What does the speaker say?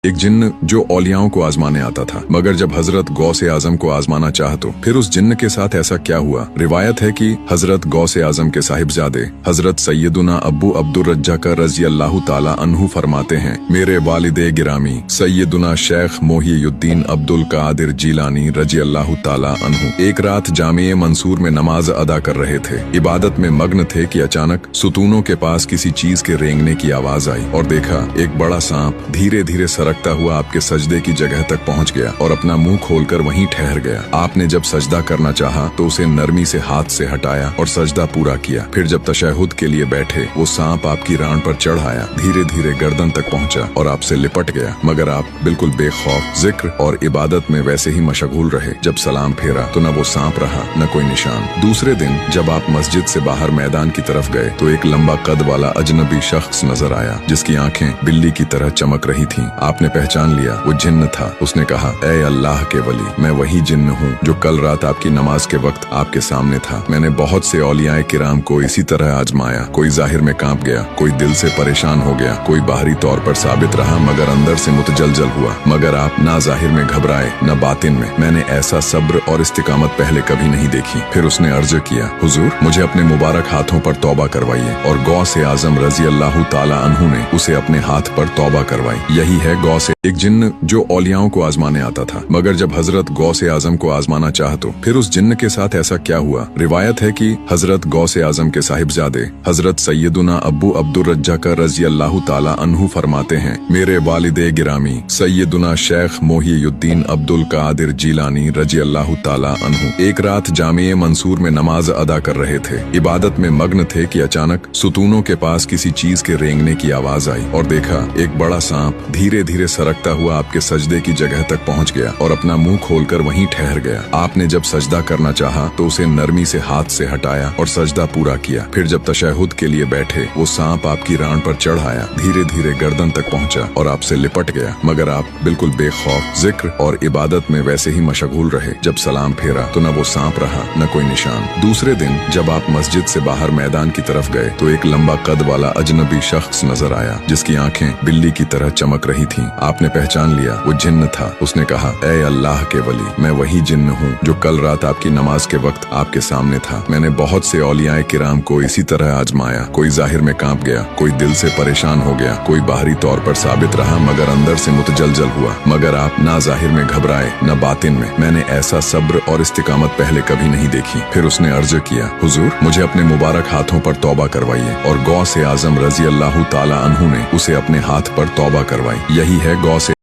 एक जिन्न जो औलियाओं को आजमाने आता था, मगर जब हजरत गौसे आजम को आजमाना चाहा तो फिर उस जिन्न के साथ ऐसा क्या हुआ। रिवायत है कि हजरत गौसे आजम के साहिबजादे हजरत सैयदुना अब्बू अब्दुर रज्जाक रज़ी अल्लाह ताला अन्हु फरमाते हैं, मेरे वालिदे गिरामी सैयदुना शेख मोहियुद्दीन अब्दुल कादिर जीलानी रज़ी अल्लाह ताला अन्हु एक रात जामिया मंसूर में नमाज अदा कर रहे थे। इबादत में मग्न थे कि अचानक सुतूनों के पास किसी चीज के रेंगने की आवाज आई और देखा एक बड़ा सांप धीरे धीरे सरकता हुआ आपके सजदे की जगह तक पहुंच गया और अपना मुंह खोलकर वहीं ठहर गया। आपने जब सजदा करना चाहा तो उसे नरमी से हाथ से हटाया और सजदा पूरा किया। फिर जब तशहुद के लिए बैठे वो सांप आपकी रान पर चढ़ आया, धीरे धीरे गर्दन तक पहुंचा और आपसे लिपट गया, मगर आप बिल्कुल बेखौफ जिक्र और इबादत में वैसे ही मशगूल रहे। जब सलाम फेरा तो न वो सांप रहा न कोई निशान। दूसरे दिन जब आप मस्जिद से बाहर मैदान की तरफ गए तो एक लंबा कद वाला अजनबी शख्स नजर आया जिसकी आंखें बिल्ली की तरह चमक रही थीं। आपने पहचान लिया वो जिन्न था। उसने कहा, ऐ अल्लाह के वली, मैं वही जिन्न हूँ जो कल रात आपकी नमाज के वक्त आपके सामने था। मैंने बहुत से औलियाए किराम को इसी तरह आजमाया। कोई जाहिर में कांप गया, कोई दिल से परेशान हो गया, कोई बाहरी तौर पर साबित रहा मगर अंदर से मुतजलजल हुआ। मगर आप ना जाहिर में घबराए न बातिन में। मैंने ऐसा सब्र और इस्तिकामत पहले कभी नहीं देखी। फिर उसने अर्ज किया, हुजूर मुझे अपने मुबारक हाथों पर तौबा करवाइए। और गौसे आजम रज़ी अल्लाह ताला अन्हु ने उसे अपने हाथ पर तौबा करवाई। यही है गौसे। एक जिन्न जो औलियाओं को आजमाने आता था, मगर जब हजरत गौसे आजम को आजमाना चाहा तो फिर उस जिन्न के साथ ऐसा क्या हुआ। रिवायत है कि हजरत गौसे आजम के साहिबजादे हजरत सैयदुना अब्बू अब्दुर रज्जाक रज़ी अल्लाह ताला अन्हु फरमाते हैं, मेरे वालिदे गिरामी सैयदुना शेख मोहियुद्दीन अब्दुल कादिर जीलानी रज़ी अल्लाह ताला अन्हु एक रात जामिया मंसूर में नमाज अदा कर रहे थे। इबादत में मग्न थे कि अचानक सुतूनों के पास किसी चीज के रेंगने की आवाज आई और देखा एक बड़ा सांप धीरे धीरे सरकता हुआ आपके सजदे की जगह तक पहुंच गया और अपना मुंह खोलकर वहीं ठहर गया। आपने जब सजदा करना चाहा तो उसे नरमी से हाथ से हटाया और सजदा पूरा किया। फिर जब तशहुद के लिए बैठे वो सांप आपकी रान पर चढ़ आया, धीरे धीरे गर्दन तक पहुंचा और आपसे लिपट गया, मगर आप बिल्कुल बेखौफ जिक्र और इबादत में वैसे ही मशगूल रहे। जब सलाम फेरा तो न वो सांप रहा न कोई निशान। दूसरे दिन जब आप मस्जिद से बाहर मैदान की तरफ गए तो एक लंबा कद वाला अजनबी शख्स नजर आया जिसकी आंखें बिल्ली की तरह चमक रही थीं। आपने पहचान लिया वो जिन्न था। उसने कहा, ऐ अल्लाह के वली, मैं वही जिन्न हूँ जो कल रात आपकी नमाज के वक्त आपके सामने था। मैंने बहुत से औलियाए किराम को इसी तरह आजमाया। कोई जाहिर में कांप गया, कोई दिल से परेशान हो गया, कोई बाहरी तौर पर साबित रहा मगर अंदर से मुतजलजल हुआ। मगर आप ना जाहिर में घबराए न बातिन में। मैंने ऐसा सब्र और इस्तिकामत पहले कभी नहीं देखी। फिर उसने अर्ज किया, हुजूर मुझे अपने मुबारक हाथों पर तौबा करवाइए। और गौसे आजम रज़ी अल्लाह ताला अन्हु ने उसे अपने हाथ पर तौबा करवाई। यही है गौसे